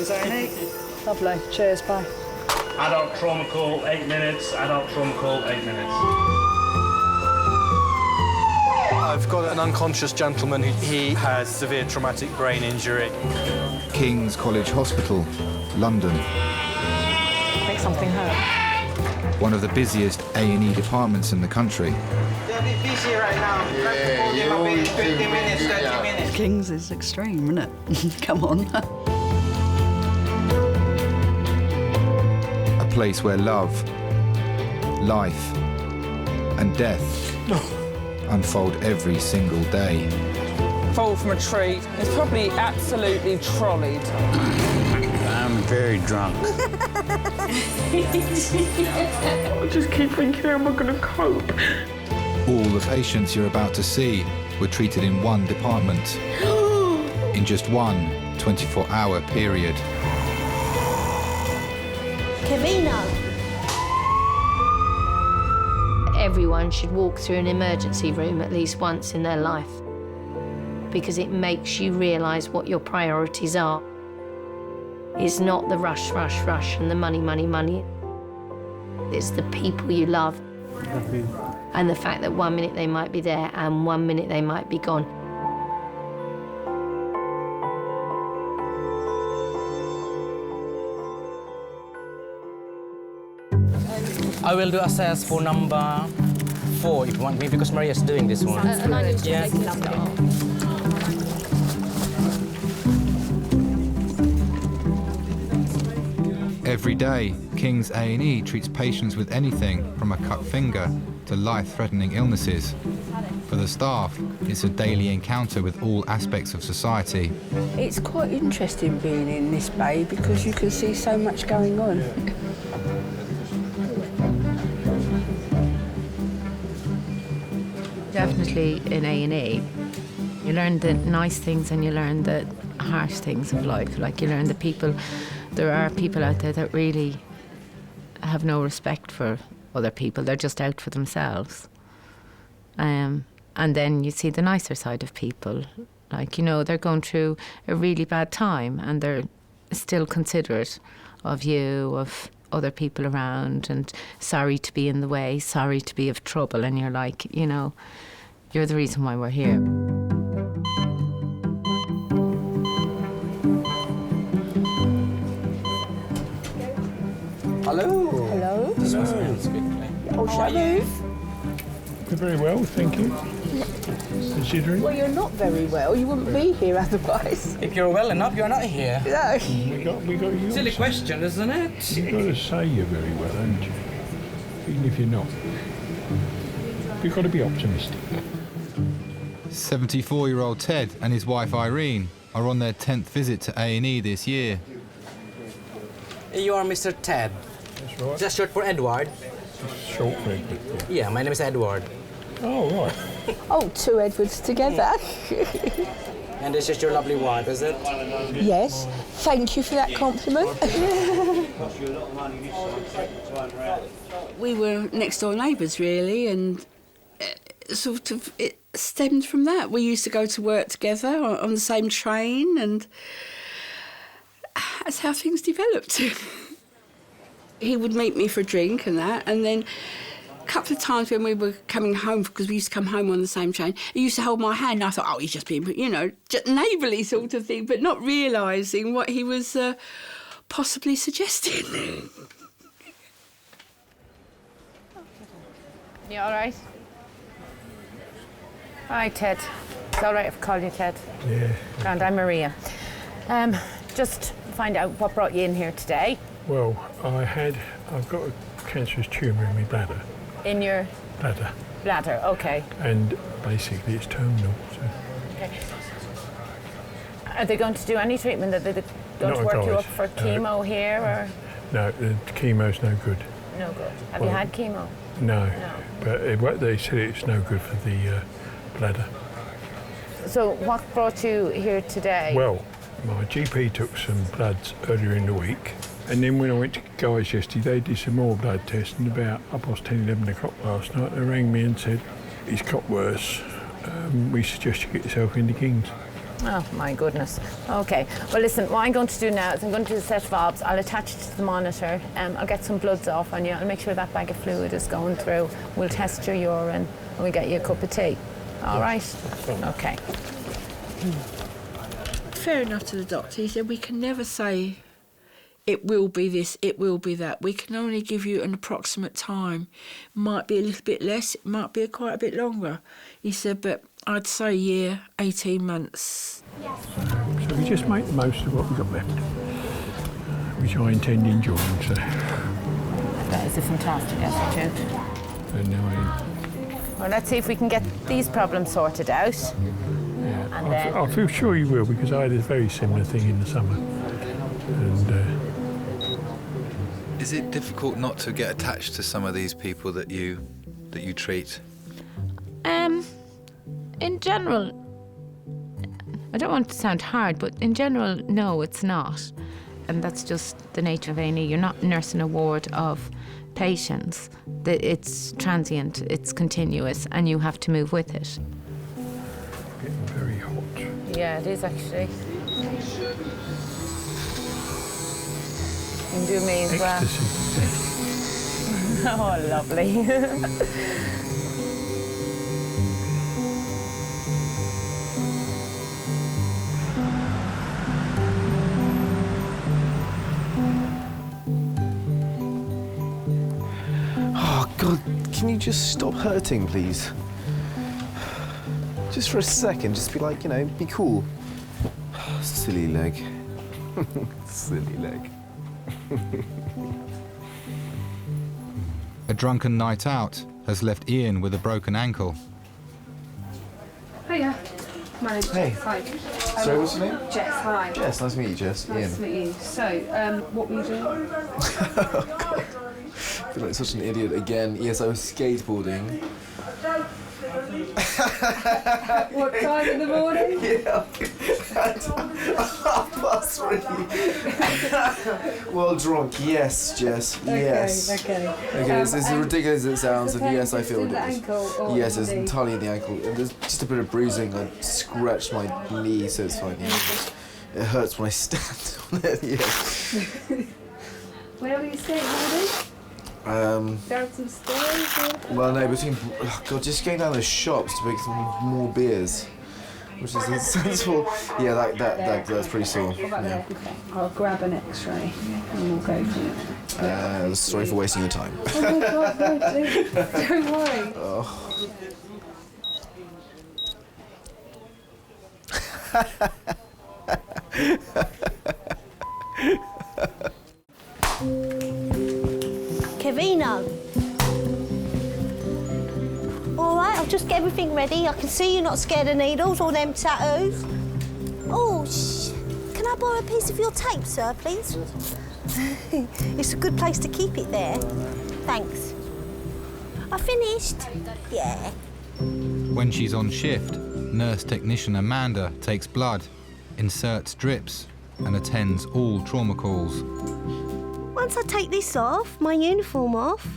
Kings A&E. Lovely. Cheers, bye. Adult trauma call, 8 minutes. Adult trauma call, 8 minutes. I've got an unconscious gentleman he has severe traumatic brain injury. King's College Hospital, London. I think something hurt. One of the busiest A&E departments in the country. They're a bit busy right now. Yeah, 15 minutes, 30 minutes. King's is extreme, isn't it? Come on. A place where love, life, and death unfold every single day. Fall from a tree. It's probably absolutely trolleyed. I'm very drunk. I just keep thinking, how am I going to cope? All the patients you're about to see were treated in one department in just one 24-hour period. Cavino! Everyone should walk through an emergency room at least once in their life because it makes you realise what your priorities are. It's not the rush, rush, rush and the money, money, money. It's the people you love and the fact that 1 minute they might be there and 1 minute they might be gone. I will do assess for number 4 if you want me, because Maria's doing this one. And I need to Yeah. take a number. Every day, King's A&E treats patients with anything from a cut finger to life-threatening illnesses. For the staff, it's a daily encounter with all aspects of society. It's quite interesting being in this bay because you can see so much going on. Definitely in A&E, you learn the nice things and you learn the harsh things of life. Like you learn there are people out there that really have no respect for other people. They're just out for themselves. And then you see the nicer side of people. Like, you know, they're going through a really bad time and they're still considerate of you, of other people around, and sorry to be in the way, sorry to be of trouble. And you're like, you know, you're the reason why we're here. Hello. Hello. This was quickly. Oh, shall I move? You're very well, thank you. Considering. Well, you're not very well. You wouldn't be here otherwise. If you're well enough, you're not here. No. We got you. Silly question, isn't it? You've got to say you're very well, haven't you? Even if you're not. You've got to be optimistic. 74-year-old Ted and his wife Irene are on their 10th visit to A&E this year. You are Mr. Ted. That's right. Just short for Edward. Short for Edward. Yeah, my name is Edward. Oh, right. Oh, two Edwards together. And this is your lovely wife, is it? Yes. Thank you for that compliment. We were next door neighbours, really, and sort of it stemmed from that. We used to go to work together on the same train, and that's how things developed. He would meet me for a drink and that, and then a couple of times when we were coming home, because we used to come home on the same train, he used to hold my hand, and I thought, oh, he's just being, you know, just neighbourly sort of thing, but not realising what he was possibly suggesting. You all right? Hi, Ted. It's all right if I call you Ted. Yeah. And I'm Maria. Just find out what brought you in here today. Well, I've got a cancerous tumour in my bladder. In your Bladder. bladder, okay. And basically it's terminal. So. Okay. Are they going to do any treatment? Are they going to work you up for chemo here, or? No, the chemo's no good. No good. Have you had chemo? No. But what they said, it's no good for the bladder. So what brought you here today? Well, my GP took some bloods earlier in the week, and then when I went to Guy's yesterday, they did some more blood tests, and about 11 o'clock last night, they rang me and said, it's got worse. We suggest you get yourself into Kings. Oh, my goodness. OK. Well, listen, what I'm going to do now is I'm going to do a set of obs. I'll attach it to the monitor. I'll get some bloods off on you. I'll make sure that bag of fluid is going through. We'll test your urine and we'll get you a cup of tea. All right? OK. Fair enough to the doctor. He said, we can never say it will be this, it will be that. We can only give you an approximate time. Might be a little bit less, it might be quite a bit longer. He said, but I'd say a year, 18 months. So we just make the most of what we've got left, which I intend enjoying, so. That is a fantastic attitude. And now Well, let's see if we can get these problems sorted out. And then... I feel sure you will, because I had a very similar thing in the summer. And is it difficult not to get attached to some of these people that you treat? In general, I don't want to sound hard, but in general, no, it's not. And that's just the nature of A&E. You're not nursing a ward of patients. It's transient, it's continuous, and you have to move with it. Getting very hot. Yeah, it is actually. You can do me as well. Oh, lovely. Oh, God, can you just stop hurting, please? Just for a second, just be like, you know, be cool. Silly leg. Silly leg. A drunken night out has left Ian with a broken ankle. Hiya. My name's Hey. Jess. Hi. Sorry, what's your name? Jess, hi. Jess, nice to meet you, Jess. Nice Ian. to meet you. So, what were you doing? I feel like such an idiot again. Yes, I was skateboarding. What time in the morning? Yeah. 3:30. Well drunk, yes, Jess. Yes. Okay. Okay, this is as ridiculous as it sounds, and yes, I feel in the it. ankle or Yes, it's the knee? entirely in the ankle. And there's just a bit of bruising. I scratched my knee, so it's fine. Yeah. It hurts when I stand on it. Yeah. Where were you skateboarding? Down some stairs? Or? Well, no, between God, just going down the shops to make some more beers, which is a sensible. Yeah, that's pretty sore. What about Yeah. there? Okay. I'll grab an X-ray and we'll go to it. Sorry for wasting your time. Oh my God, no, don't worry. Oh. Kevino. All right, I'll just get everything ready. I can see you're not scared of needles or them tattoos. Oh, can I borrow a piece of your tape, sir, please? It's a good place to keep it there. Thanks. I finished. Yeah. When she's on shift, nurse technician Amanda takes blood, inserts drips, and attends all trauma calls. Once I take this off, my uniform off,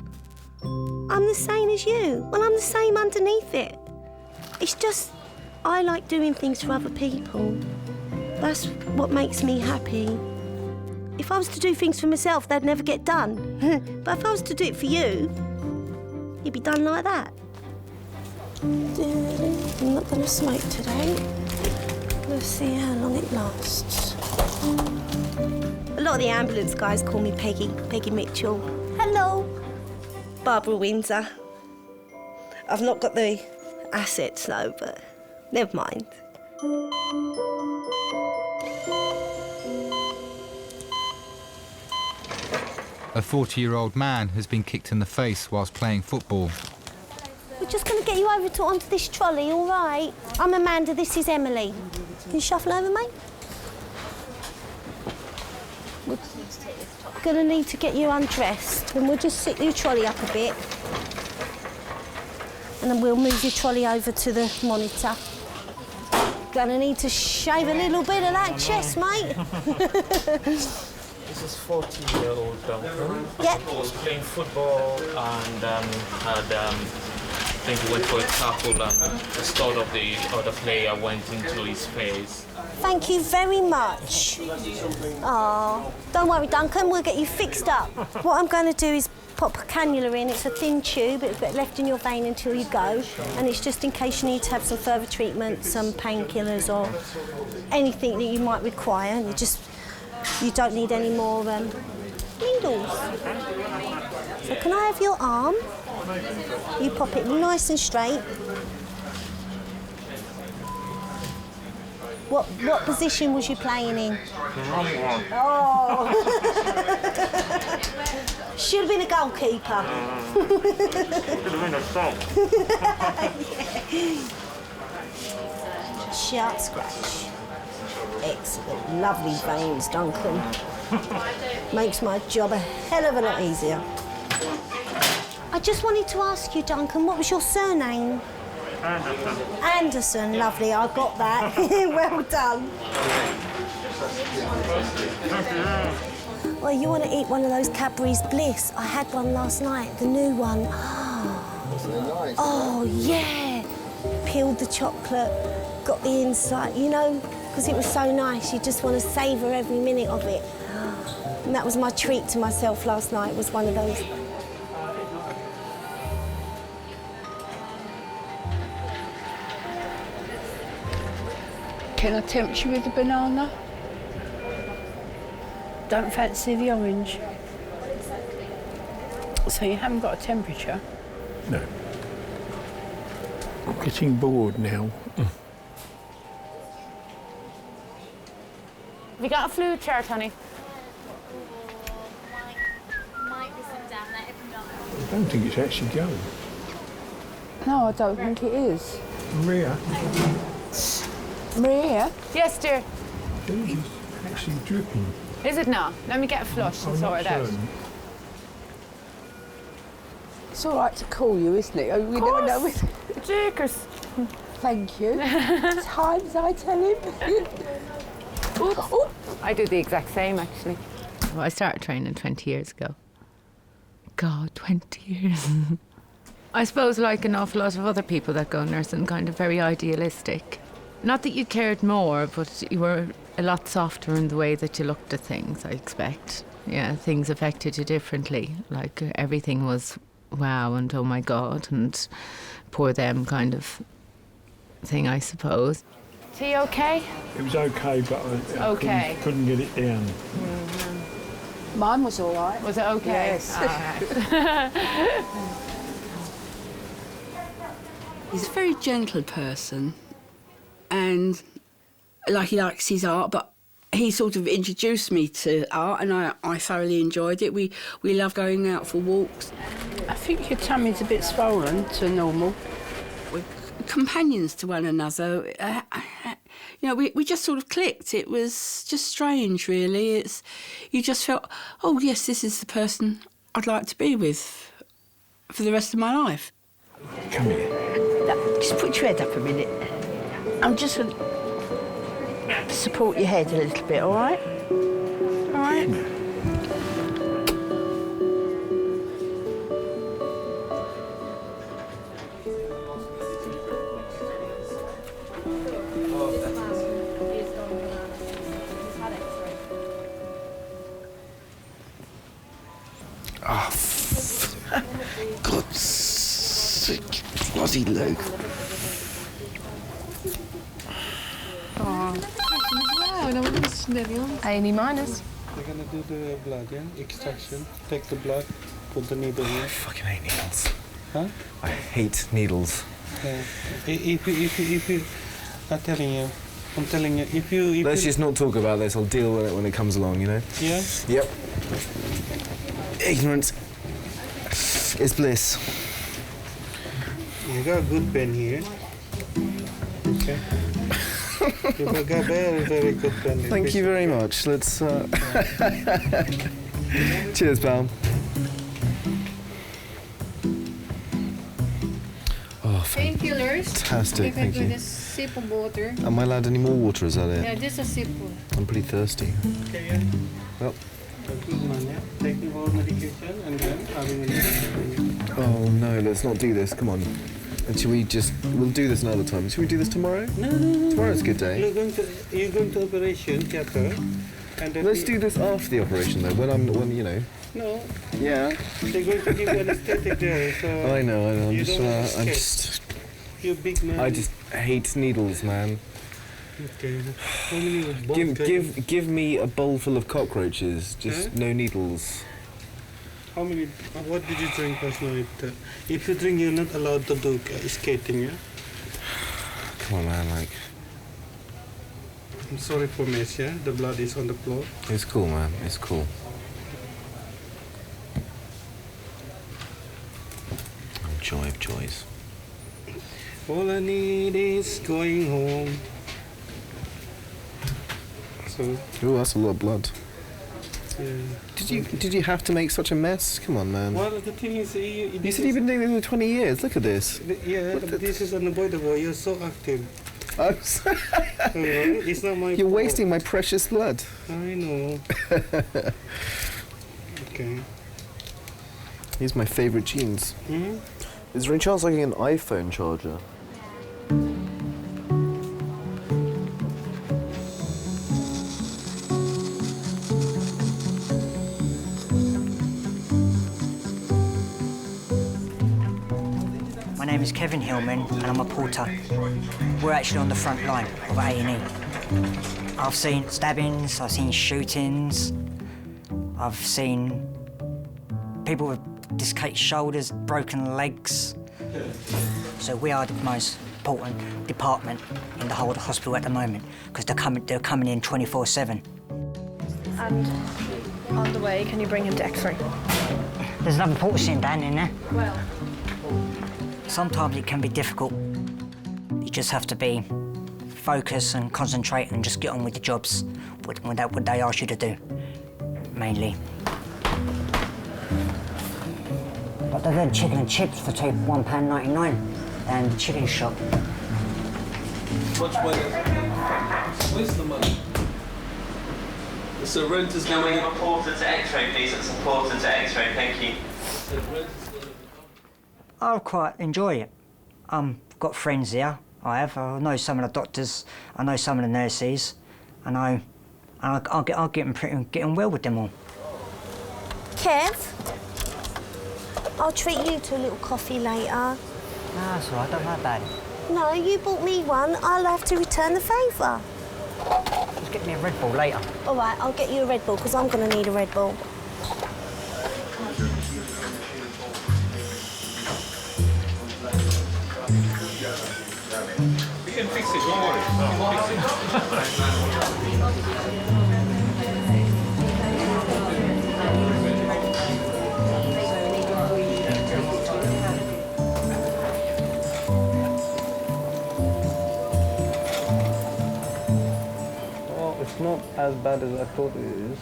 I'm the same as you. Well, I'm the same underneath it. It's just, I like doing things for other people. That's what makes me happy. If I was to do things for myself, they'd never get done. But if I was to do it for you, you'd be done like that. I'm not going to smoke today. Let's see how long it lasts. A lot of the ambulance guys call me Peggy Mitchell. Hello. Barbara Windsor. I've not got the assets though, but never mind. A 40-year-old man has been kicked in the face whilst playing football. We're just going to get you over onto this trolley, all right? I'm Amanda, this is Emily. Can you shuffle over, mate? We're going to need to get you undressed, and we'll just sit your trolley up a bit. And then we'll move your trolley over to the monitor. Going to need to shave a little bit of that chest, mate. This is 40-year-old doctor. Yep. Was playing football and had think he went for a tackle and the start of the other player went into his face. Thank you very much. Oh, don't worry, Duncan, we'll get you fixed up. What I'm going to do is pop a cannula in. It's a thin tube, it's left in your vein until you go, and it's just in case you need to have some further treatment, some painkillers or anything that you might require, and you don't need any more needles. So can I have your arm? You pop it nice and straight. What position was you playing in? Oh! Should have been a goalkeeper. Should have been a stop. Sharp scratch. Excellent. Lovely veins, Duncan. Makes my job a hell of a lot easier. I just wanted to ask you, Duncan, what was your surname? Anderson. Anderson, lovely, I got that. Well done. Well, you want to eat one of those Cadbury's Bliss? I had one last night, the new one. Oh, yeah. Peeled the chocolate, got the inside, you know, because it was so nice, you just want to savour every minute of it. And that was my treat to myself last night, was one of those. Can I tempt you with a banana? Don't fancy the orange. So you haven't got a temperature? No. I'm getting bored now. Have you got a fluid chart, honey? I don't think it's actually going. No, I don't think it is. Maria? Maria? Yes, dear. It's actually dripping. Is it now? Let me get a flush and sort it out. It's all right to call you, isn't it? We never know. Jakers. Thank you. Times I tell him. Oops. I do the exact same, actually. Well, I started training 20 years ago. God, 20 years. I suppose, like an awful lot of other people that go nursing, kind of very idealistic. Not that you cared more, but you were a lot softer in the way that you looked at things, I expect. Yeah, things affected you differently. Like, everything was wow and oh my God and poor them kind of thing, I suppose. Tea okay? It was okay, but I couldn't get it down. Mm-hmm. Mine was all right. Was it okay? Yes. All right. He's a very gentle person, and like he likes his art, but he sort of introduced me to art, and I thoroughly enjoyed it. We love going out for walks. I think your tummy's a bit swollen to normal. We're companions to one another. You know, we just sort of clicked. It was just strange, really. You just felt, oh yes, this is the person I'd like to be with for the rest of my life. Come here. Just put your head up a minute. I'm just going to support your head a little bit, all right? All right? God's sake, bloody leg. A&E minus. They're gonna do the blood, yeah? Extraction. Take the blood, put the needle here. I fucking hate needles. Huh? I hate needles. Yeah. If you, I'm telling you, if you... Let's just not talk about this. I'll deal with it when it comes along, you know? Yeah? Yep. Ignorance is bliss. You got a good pen here. Okay. You've got a very, very good pen. Thank you very much. Let's... Cheers, pal. Oh, painkillers. Fantastic, thank you. With a sip of water. Am I allowed any more water, is that it? Yeah, just a sip. I'm pretty thirsty. Okay, yeah. Well. Taking more medication and then having a little... Oh no, let's not do this. Come on. And should we just... We'll do this another time. Should we do this tomorrow? No, no, no. Tomorrow's a good day. You're going to operation theatre. And then Let's do this after the operation, though, when you know... No. Yeah. They're going to give you anesthetic there, so... I know. I'm you just... don't have to I'm escape. just... You're a big man. I just hate needles, man. Okay. How many balls Give me a bowl full of cockroaches, just no needles. How many... What did you drink last night? If you drink, you're not allowed to do skating, yeah? Come on, man, like... I'm sorry for mess, yeah? The blood is on the floor. It's cool, man. It's cool. Joy of joys. All I need is going home. So... Oh, that's a lot of blood. Yeah. Did you have to make such a mess? Come on, man. Well, the thing is... You said you've been doing this for 20 years. Look at this. Yeah, but this is unavoidable. You're so active. I'm sorry. It's not my You're fault. wasting my precious blood. I know. Okay. These are my favourite jeans. Hmm? Is there any chance I can get an iPhone charger? My name is Kevin Hillman and I'm a porter. We're actually on the front line of A&E. I've seen stabbings, I've seen shootings, I've seen people with dislocated shoulders, broken legs. So we are the most important department in the whole of the hospital at the moment because they're coming in 24/7. And on the way, can you bring him to X-ray? There's another porter sitting down in there. Well. Sometimes it can be difficult. You just have to be focused and concentrate and just get on with the jobs, what they ask you to do, mainly. But they're doing chicken and chips for £1.99 and the chicken shop. Much money. Where's the money? So rent is going to... Can we have a porter to X-ray, please? It's a porter to X-ray, thank you. I quite enjoy it. I've got friends here. I know some of the doctors. I know some of the nurses. I'll get on well with them all. Kev, I'll treat you to a little coffee later. No, that's all right. Don't worry about it. No, you bought me one. I'll have to return the favour. Just get me a Red Bull later. All right, I'll get you a Red Bull because I'm going to need a Red Bull. We can fix it, don't worry. No, fix it. Well, it's not as bad as I thought it is.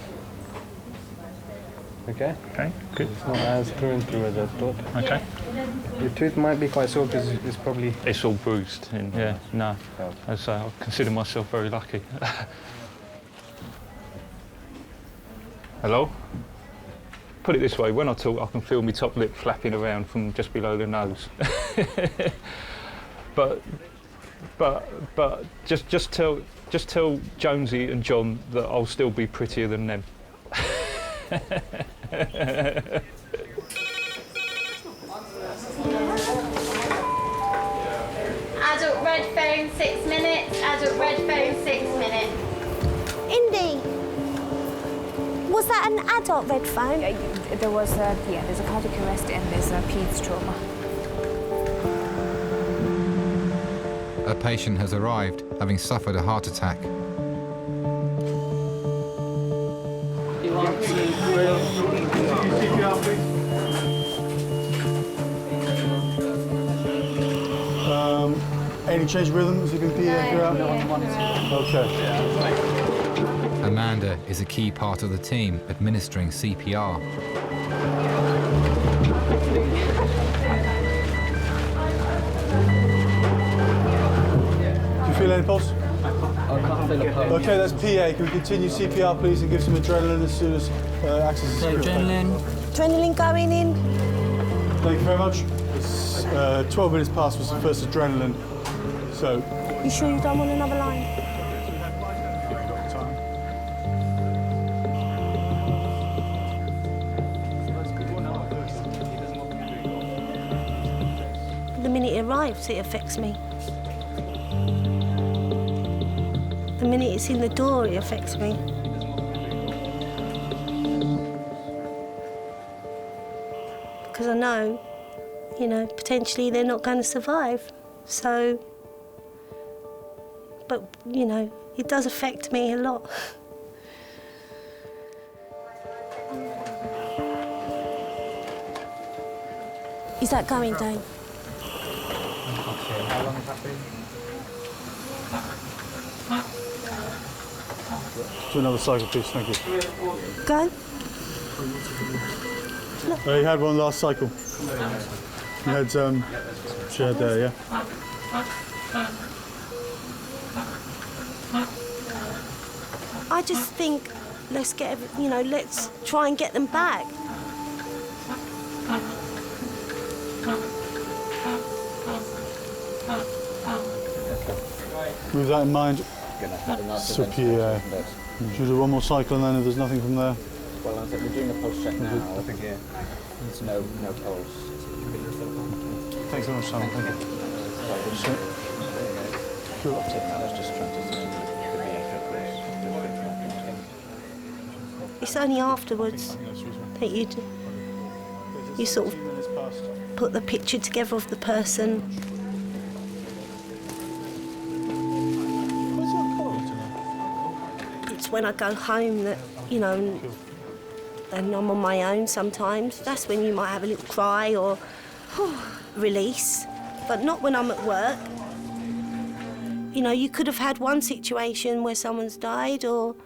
Okay? Okay, good. It's not as through and through as I thought. Okay. Your tooth might be quite sore because it's probably... It's all bruised, and yeah, no. As I consider myself very lucky. Hello? Put it this way, when I talk, I can feel my top lip flapping around from just below the nose. but just tell Jonesy and John that I'll still be prettier than them. Adult red phone, 6 minutes. Adult red phone, 6 minutes. Indy, was that an adult red phone? There was there's a cardiac arrest and there's a peds trauma. A patient has arrived, having suffered a heart attack. Any change rhythm as you can feel throughout? Okay. Amanda is a key part of the team administering CPR. Do you feel any pulse? I can't feel a pulse. Okay, that's PA. Can we continue CPR, please, and give some adrenaline as soon as access is secured? Adrenaline going in. Thank you very much. 12 minutes past was the first adrenaline, so... You sure you don't want another line? The minute it arrives, it affects me. The minute it's in the door, it affects me. Because I know, you know, potentially they're not going to survive. So, but, you know, it does affect me a lot. Is that going, Dave? How long has that been? Do another cycle, please. Thank you. Go. You had one last cycle. You had she had there, yeah. I just think let's get, you know, let's try and get them back. With that in mind, so PA. Should we do one more cycle and then if there's nothing from there? Well, I think we're doing a pulse check now. I think it's no pulse. Thanks very much, Simon. Thank you. Cool. It's only afterwards that you sort of put the picture together of the person. It's when I go home that, you know, and I'm on my own sometimes. That's when you might have a little cry or release, but not when I'm at work. You know, you could have had one situation where someone's died or,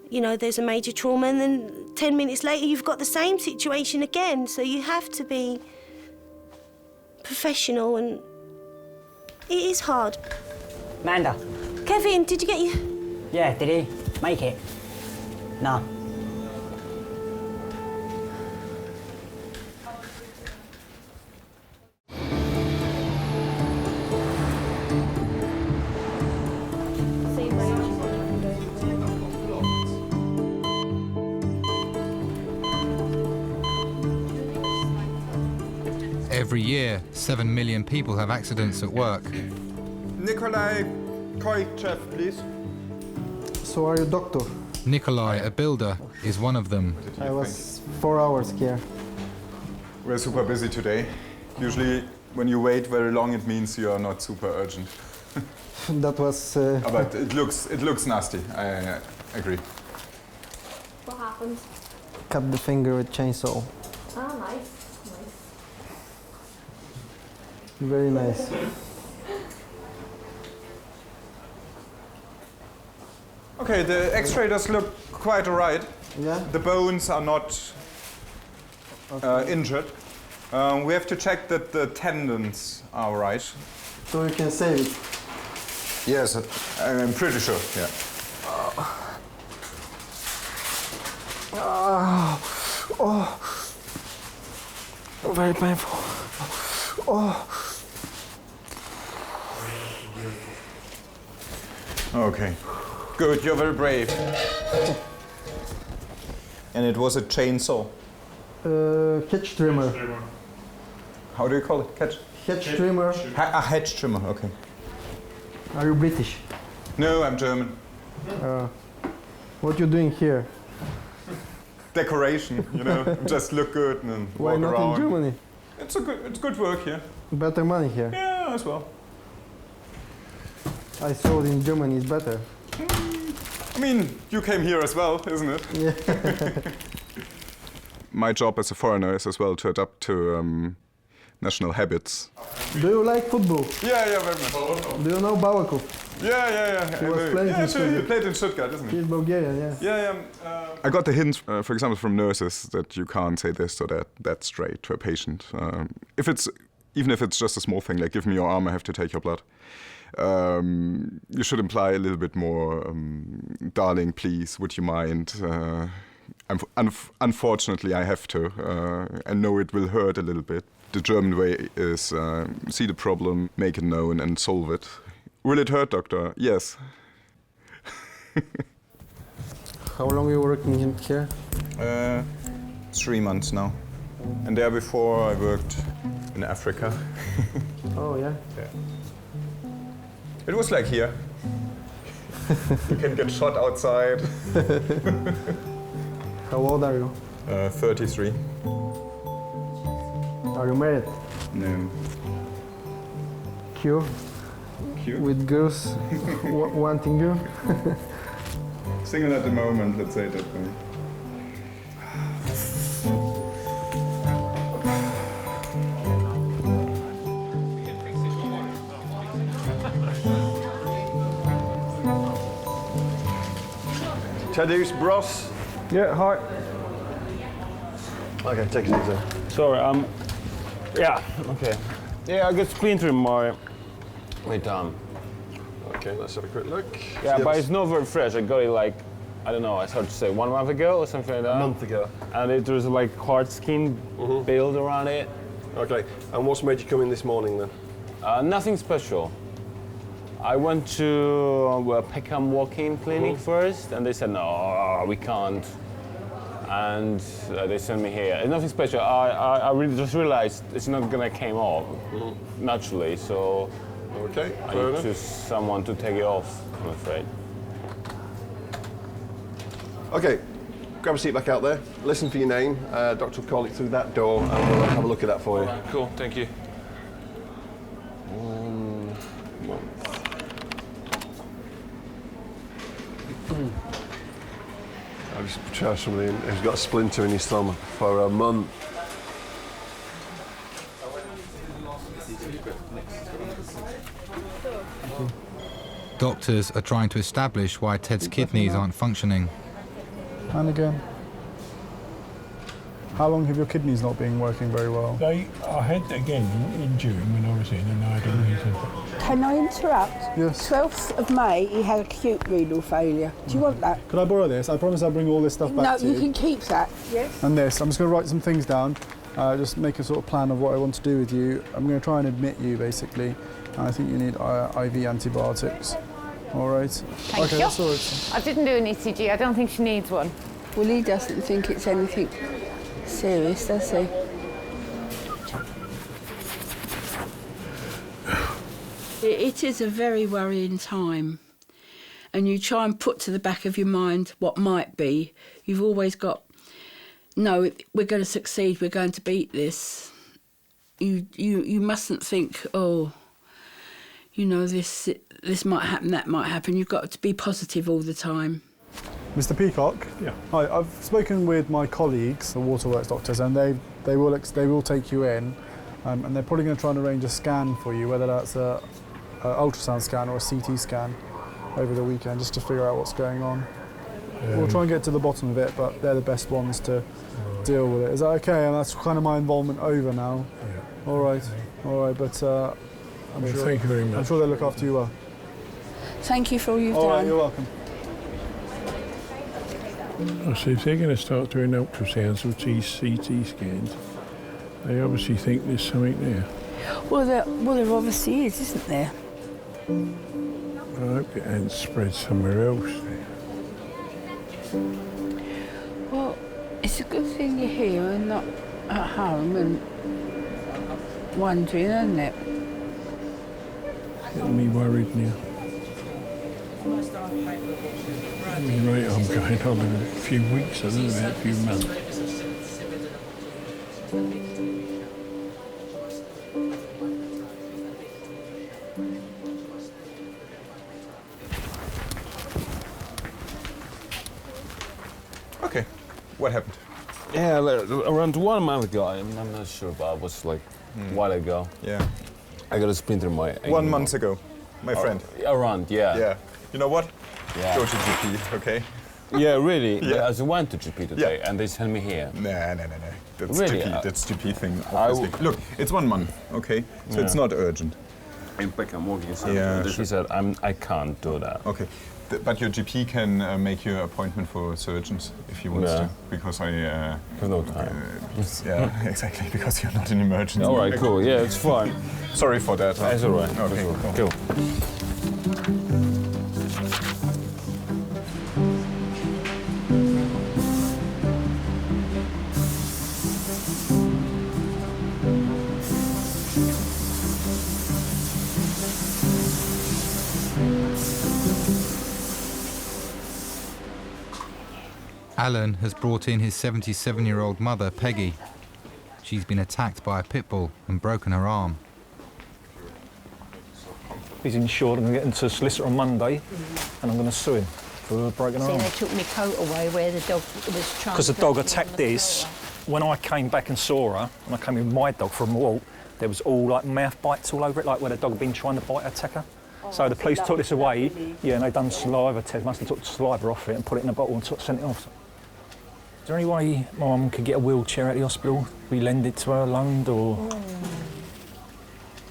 you know, there's a major trauma and then 10 minutes later you've got the same situation again. So you have to be professional and it is hard. Amanda. Kevin, did you get your... Yeah, did he make it? No. Every year, 7 million people have accidents at work. Nikolai Koichev, please. So are you a doctor? Nikolai, a builder, is one of them. I was 4 hours here. We're super busy today. Usually, when you wait very long, it means you are not super urgent. That was... But it looks nasty, I agree. What happened? Cut the finger with chainsaw. Oh, nice. Very nice. Okay, the X-ray does look quite alright. Yeah. The bones are not injured. We have to check that the tendons are right. So you can save it? Yes, I'm pretty sure, yeah. Very painful. Okay, good, you're very brave. And it was a chainsaw? Hedge trimmer. How do you call it? Hedge trimmer. A hedge trimmer, okay. Are you British? No, I'm German. What you doing here? Decoration, you know, just look good and Why walk not around. in Germany? It's good work here. Better money here. Yeah, as well. I saw in Germany is better. I mean, you came here as well, isn't it? Yeah. My job as a foreigner is as well to adapt to national habits. Do you like football? Yeah, very much. Do you know Balakov? Yeah. He was playing in Stuttgart. He played in Stuttgart, isn't he? He's Bulgarian, yeah. Yeah. I got the hint, for example, from nurses that you can't say this or that straight to a patient. Even if it's just a small thing, like give me your arm, I have to take your blood. You should imply a little bit more, darling, please, would you mind? Unfortunately, I have to. I know it will hurt a little bit, The German way is see the problem, make it known, and solve it. Will it hurt, doctor? Yes. How long are you working here? 3 months now. And there before I worked in Africa. Oh, yeah? Yeah. It was like here. You can get shot outside. How old are you? 33. Are you married? No. Cute? Cute? With girls wanting you? Single at the moment, let's say it that way. Tadeusz Bros. Yeah, hi. Okay, take it easy. Sorry, yeah, okay. Yeah, I got splinter in my thumb. Okay, let's have a quick look. Yeah, Yes. but it's not very fresh. I got it like, I don't know, it's hard to say, 1 month ago or something like that. A month ago. And it was like hard skin build around it. Okay, and what's made you come in this morning then? Nothing special. I went to Peckham walk-in clinic first, and they said, no, we can't. And they sent me here. It's nothing special. I really just realized it's not gonna come off naturally, so okay, I need to someone to take it off, I'm afraid. Okay, grab a seat back out there. Listen for your name. Doctor will call it through that door, and we'll have a look at that for you. Cool, thank you. I've just tried somebody who's got a splinter in his thumb for a month. Doctors are trying to establish why Ted's kidneys aren't functioning. And again. How long have your kidneys not been working very well? I had again in June when I was in, and I had a reason. Can I interrupt? Yes. 12th of May, he had acute renal failure. Do you want that? Could I borrow this? I promise I'll bring all this stuff back to you. No, you can keep that. Yes. And this. I'm just going to write some things down, just make a sort of plan of what I want to do with you. I'm going to try and admit you, basically. And I think you need IV antibiotics. All right? Thank okay, you. that's all right. I didn't do an ECG. I don't think she needs one. Well, he doesn't think it's anything serious, does he? It is a very worrying time, and you try and put to the back of your mind what might be. You've always got, no, we're going to succeed, we're going to beat this. You mustn't think, oh, you know, this might happen, that might happen. You've got to be positive all the time. Mr. Peacock? Yeah. Hi, I've spoken with my colleagues, the waterworks doctors, and they will take you in, and they're probably going to try and arrange a scan for you, whether that's a ultrasound scan or a CT scan over the weekend, just to figure out what's going on. We'll try and get to the bottom of it, but they're the best ones to deal with it. Is that okay? And that's kind of my involvement over now. Yeah. All right, but I'm sure. Thank you very much. I'm sure they'll look after you well. Thank you for all you've done. All right, you're welcome. So if they're going to start doing ultrasounds or CT scans, they obviously think there's something there. Well, there obviously is, isn't there? I hope it hasn't spread somewhere else. Well, it's a good thing you're here and not at home and wondering, isn't it? Getting me worried now. I mean, right, I'm going on in a few weeks, I don't know, a few months. Okay, what happened? Yeah, around 1 month ago, I'm not sure, but it was like a while ago. Yeah. I got a splinter in my... 1 month ago, my friend. Around, yeah. Yeah. You know what? Yeah. Go to GP, okay? Yeah, really? Yeah. I went to GP today, and they sent me here. No. That's Really? GP. That's GP thing, obviously. Look, it's 1 month, okay? So it's not urgent. In Peckham walking, Yeah, he said, I can't do that. Okay. but your GP can make you an appointment for surgeons if you want to, because I have no time. Yeah, exactly, because you're not in emergency. All right, cool. Yeah, it's fine. Sorry for that. That's all right. Okay, cool. Alan has brought in his 77-year-old mother, Peggy. She's been attacked by a Pitbull and broken her arm. He's insured. I'm going to get into a solicitor on Monday, and I'm going to sue him for breaking her arm. See, they took my coat away where the dog was trying. Because the dog attacked this. When I came back and saw her, and I came with my dog from a walk, there was all like mouth bites all over it, like where the dog had been trying to bite her attacker. So the police took this away, yeah, and they done saliva test. Must have took the saliva off it and put it in a bottle and sent it off. Is there any way my mum could get a wheelchair at the hospital? We lend it to her, loaned, or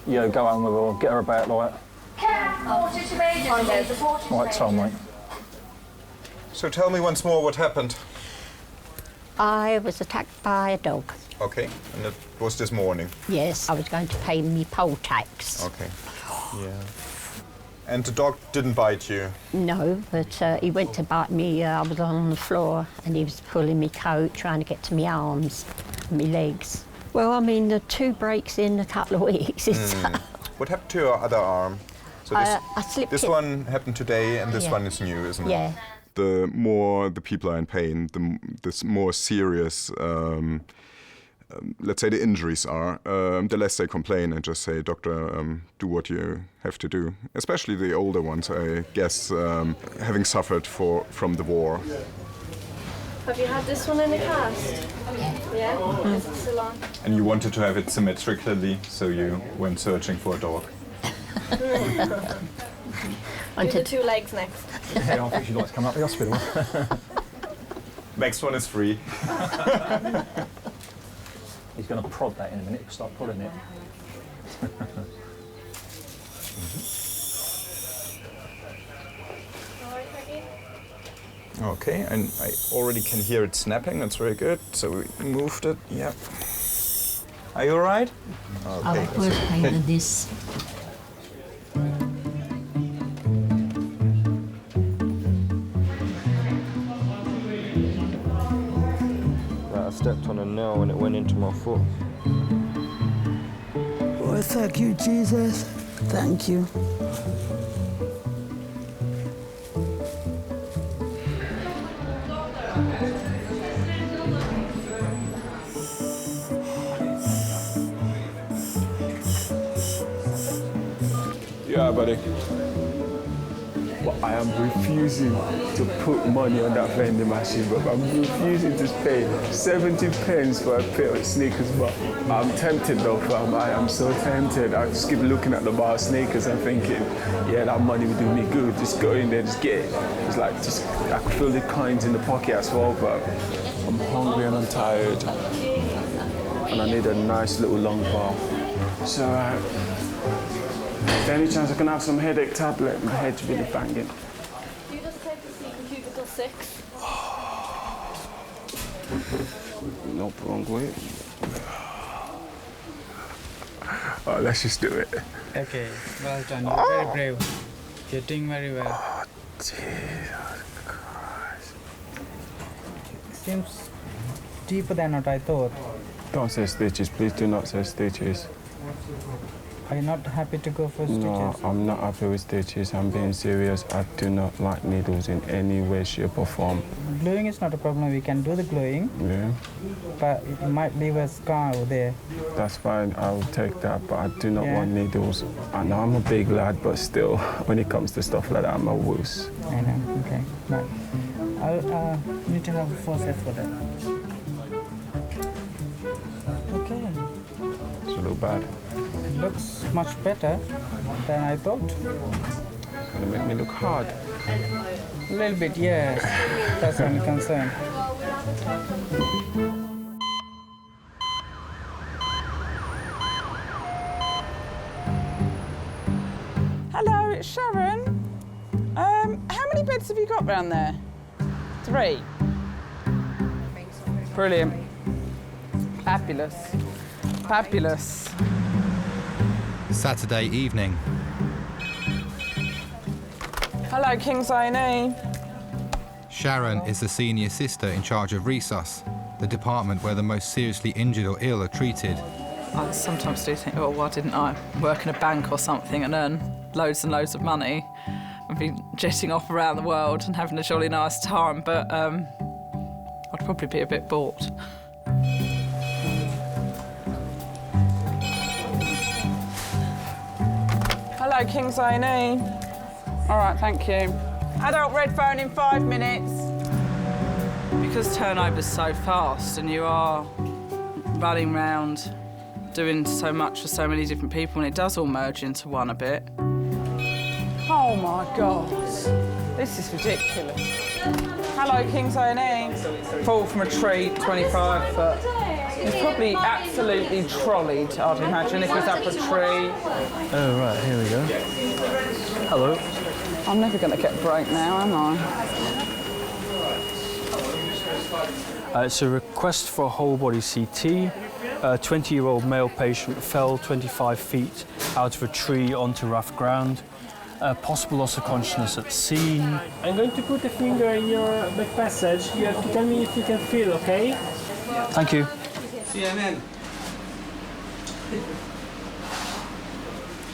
yeah, go home with her, or get her about like. Right, Tom, mate. So tell me once more what happened. I was attacked by a dog. Okay, and it was this morning. Yes, I was going to pay me poll tax. Okay. Yeah. And the dog didn't bite you? No, but he went to bite me. I was on the floor and he was pulling me coat, trying to get to my arms and my legs. Well, I mean, the 2 breaks in a couple of weeks. What happened to your other arm? So this, I slipped this one happened today and this one is new, isn't it? Yeah. The more the people are in pain, the more serious, let's say, the injuries are, the less they complain and just say, doctor, do what you have to do. Especially the older ones, I guess, having suffered from the war. Have you had this one in the past? Yeah? Is it still on? And you wanted to have it symmetrically, so you went searching for a dog. Do the 2 legs next. Yeah, I think she'd like to come up to the hospital. Next one is free. He's going to prod that in a minute. Start prodding it. Okay, and I already can hear it snapping. That's very good. So we moved it. Yep. Are you all right? Okay. I was paying this. I stepped on a nail and it went into my foot. Oh, thank you, Jesus. Thank you. Yeah, buddy. But I am refusing to put money on that vending machine, but I'm refusing to pay 70 pence for a pair of sneakers, but I'm tempted though, fam. I am so tempted. I just keep looking at the bar of sneakers and thinking, yeah, that money would do me good. Just go in there, just get it. It's like, just, I can feel the coins in the pocket as well, but I'm hungry and I'm tired. And I need a nice little long bar. So, is there any chance I can have some headache tablet? My head's really banging. Do you just take the seat in cubicle 6? Nope, wrong way. Oh, let's just do it. Okay, well done. You're very brave. You're doing very well. Oh, Jesus Christ. Seems deeper than what I thought. Don't say stitches, please do not say stitches. Are you not happy to go for stitches? No, I'm not happy with stitches. I'm being serious. I do not like needles in any way, shape or form. Gluing is not a problem. We can do the gluing. Yeah? But it might leave a scar over there. That's fine. I will take that, but I do not want needles. I know I'm a big lad, but still, when it comes to stuff like that, I'm a wuss. I know. Okay. Right. I'll need to have a forceps for that. Okay. Does it look bad? It looks much better than I thought. It's going to make me look hard. A little bit, yes. That's my concern. Hello, it's Sharon. How many beds have you got round there? 3? Brilliant. Fabulous. Fabulous. Saturday evening. Hello, Kings A&E. Sharon is the senior sister in charge of resus, the department where the most seriously injured or ill are treated. I sometimes do think, oh, why didn't I work in a bank or something and earn loads and loads of money and be jetting off around the world and having a jolly nice time, but I'd probably be a bit bored. Hello, Kings A&E. All right, thank you. Adult red phone in 5 minutes. Because turnover's so fast and you are running round doing so much for so many different people, and it does all merge into one a bit. Oh my God, this is ridiculous. Hello, Kings A&E. Fall from a tree, 25 foot. It's probably absolutely trolleyed, I'd imagine, if it was up a tree. Oh, right, here we go. Hello. I'm never going to get a break now, am I? It's a request for a whole-body CT. A 20-year-old male patient fell 25 feet out of a tree onto rough ground. Possible loss of consciousness at scene. I'm going to put a finger in your back passage. You have to tell me if you can feel, okay? Thank you. CNN.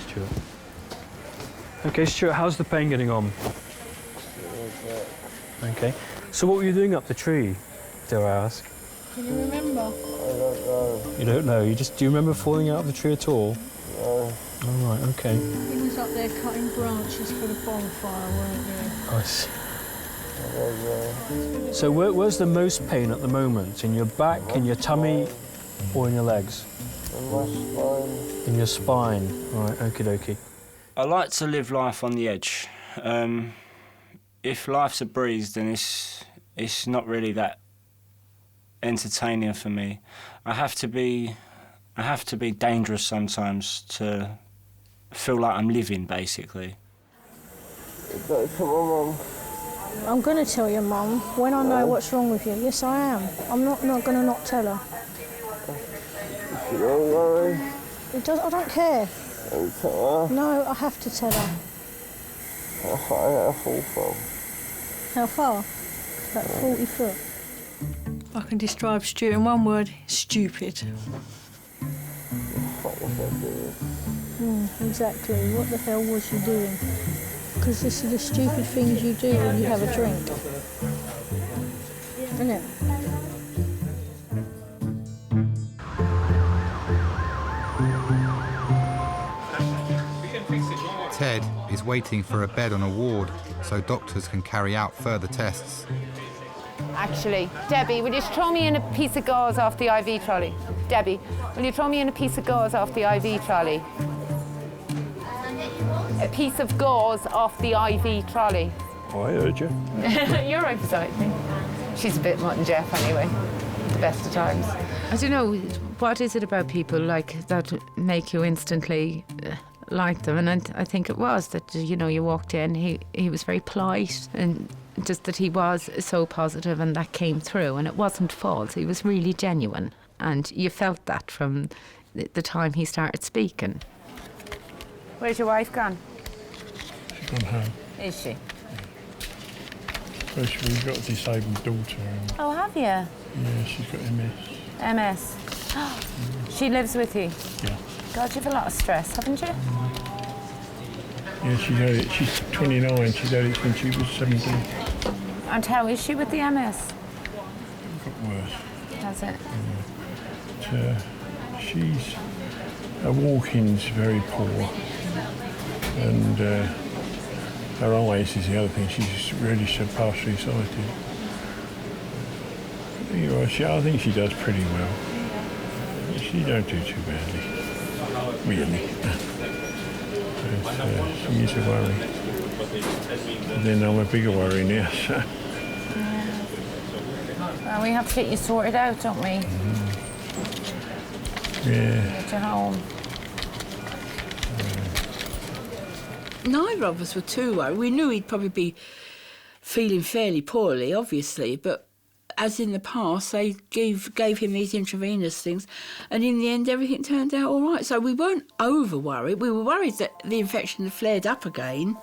Stuart. Okay, Stuart, how's the pain getting on? Okay. So what were you doing up the tree, dare I ask? Can you remember? I don't know. You don't know? Do you remember falling out of the tree at all? No. All right, okay. He was up there cutting branches for the bonfire, weren't you? I see. So where's the most pain at the moment? In your back, in your tummy, or in your legs? In my spine. In your spine. All right, okie dokie. I like to live life on the edge. If life's a breeze, then it's not really that entertaining for me. I have to be dangerous sometimes to feel like I'm living, basically. Don't tell my mum. I'm going to tell your mum when I know what's wrong with you. Yes, I am. I'm not going to not tell her. Don't worry. I don't care. Don't tell her. No, I have to tell her. How far did I fall from? How far? About 40 foot. I can describe Stuart in one word: stupid. What was I doing? Exactly. What the hell was you doing? Because this is the stupid things you do when you have a drink. Isn't it? Ted is waiting for a bed on a ward so doctors can carry out further tests. Actually, Debbie, will you throw me in a piece of gauze off the IV trolley? Debbie, will you throw me in a piece of gauze off the IV trolley? A piece of gauze off the IV trolley. Oh, I heard you. You're right beside me. She's a bit Mutt and Jeff anyway. The best of times. I don't know, what is it about people like that make you instantly like them? And I think it was that, you know, you walked in, he was very polite, and just that he was so positive, and that came through, and it wasn't false. He was really genuine, and you felt that from the time he started speaking. Where's your wife gone? She's gone home. Is she? Well, we've got a disabled daughter. And Oh, have you? yeah, she's got MS. MS. She lives with you? Yeah. God, you have a lot of stress, haven't you? Yeah, she's had it. She's 29. She's had it since she was 17. And how is she with the MS? Got worse. Has it? But, her walking's very poor, and her eyes is the other thing. She's really so partially sighted. Anyway, I think she does pretty well. She don't do too badly, really. But, she is a worry. And then I'm a bigger worry now. So. Well, we have to get you sorted out, don't we? Yeah. Get you home. Neither of us were too worried. We knew he'd probably be feeling fairly poorly, obviously, but as in the past, they gave him these intravenous things, and in the end, everything turned out all right. So we weren't over-worried. We were worried that the infection had flared up again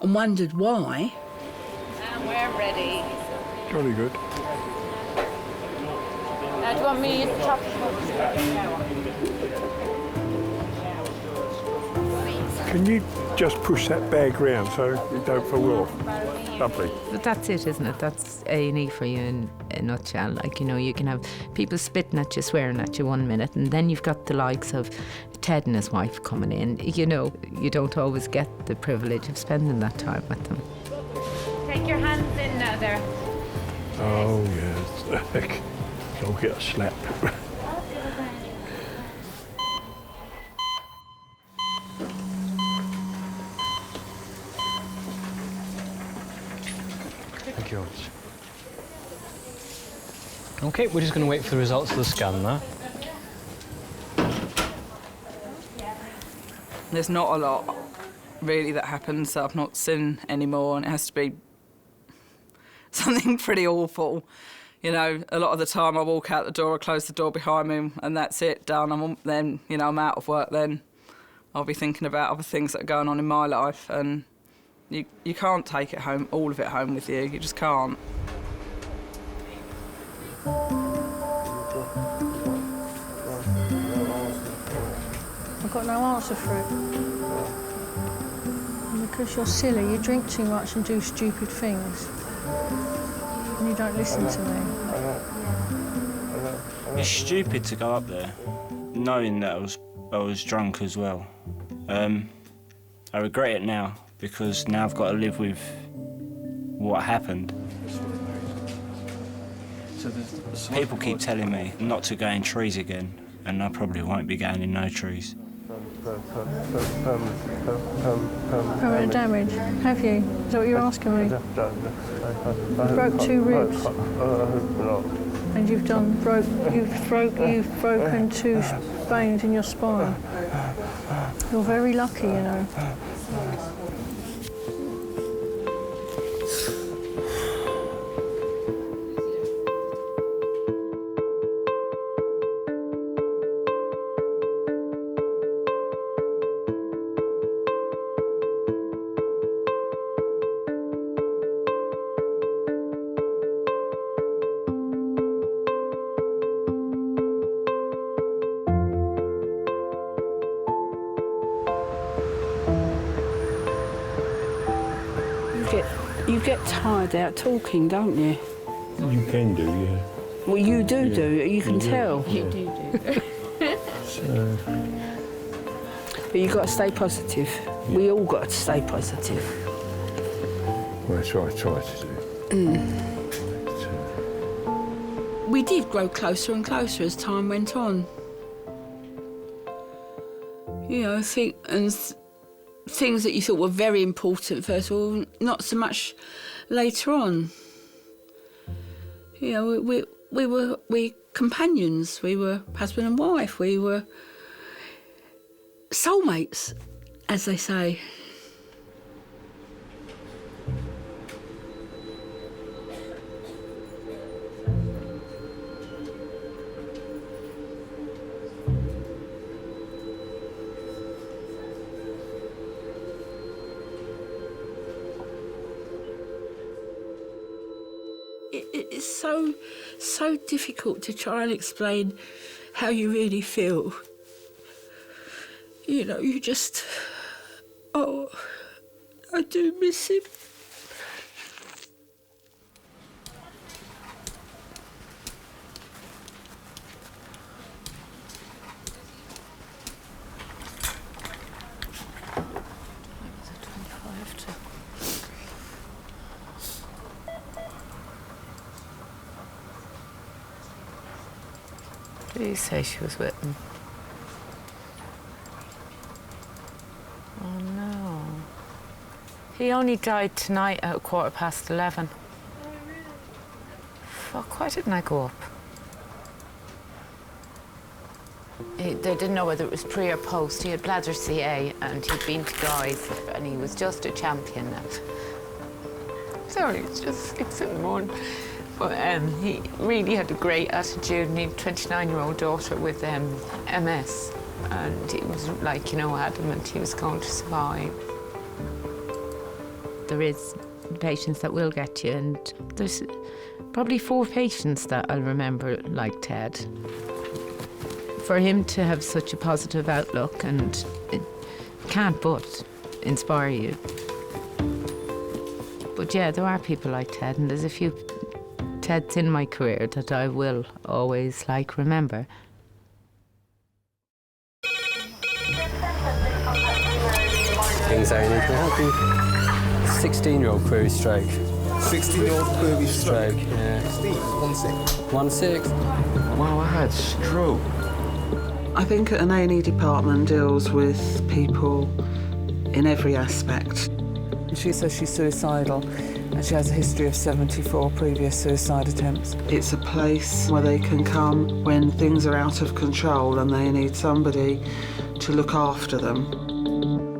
and wondered why. And we're ready. Jolly good. Now, do you want me to chop? Can you just push that bag round so you don't fall off? Lovely. But that's it, isn't it? That's A&E for you in a nutshell. Like, you know, you can have people spitting at you, swearing at you 1 minute, and then you've got the likes of Ted and his wife coming in. You know, you don't always get the privilege of spending that time with them. Take your hands in now there. Oh, yes. I'll get a slap. Thank you. Okay, we're just going to wait for the results of the scan now. There's not a lot really that happens that I've not seen anymore, and it has to be something pretty awful. You know, a lot of the time I walk out the door, I close the door behind me, and that's it, done. Then, you know, I'm out of work then. I'll be thinking about other things that are going on in my life, and you can't take it home, all of it home with you. You just can't. I've got no answer for it. And because you're silly, you drink too much and do stupid things. And you don't listen to me. It's stupid to go up there, knowing that I was drunk as well. I regret it now, because now I've got to live with what happened. People keep telling me not to go in trees again, and I probably won't be going in no trees. Permanent damage, have you? Is that what you're asking me? You broke 2 ribs. And you've broken 2 veins in your spine. You're very lucky, you know. You get tired out talking, don't you? You can do, yeah. Well, you do, Yeah. you can tell. You do. So, But you've got to stay positive. We all got to stay positive. well, that's what I try to do. We did grow closer and closer as time went on. You know, things that you thought were very important first of all, not so much later on. You know, we were companions, we were husband and wife, we were soulmates, as they say. It's so difficult to try and explain how you really feel. You know, you just, oh, I do miss him. Did you say she was with him? Oh no. He only died tonight at 11:15. Fuck, why didn't I go up? They didn't know whether it was pre or post. He had bladder CA and he'd been to Guy's and he was just a champion. Sorry, it's just 6 in the morning. But he really had a great attitude and he had a 29-year-old daughter with MS. And he was like, you know, adamant he was going to survive. There is patients that will get you, and there's probably 4 patients that I'll remember like Ted. For him to have such a positive outlook, and it can't but inspire you. But yeah, there are people like Ted, and there's a few Teds in my career that I will always remember. Kings A&E, can I help you? 16-year-old query stroke. 16-year-old query stroke? Yeah. 16, 16. Wow, I had stroke. I think an A&E department deals with people in every aspect. She says she's suicidal and she has a history of 74 previous suicide attempts. It's a place where they can come when things are out of control and they need somebody to look after them.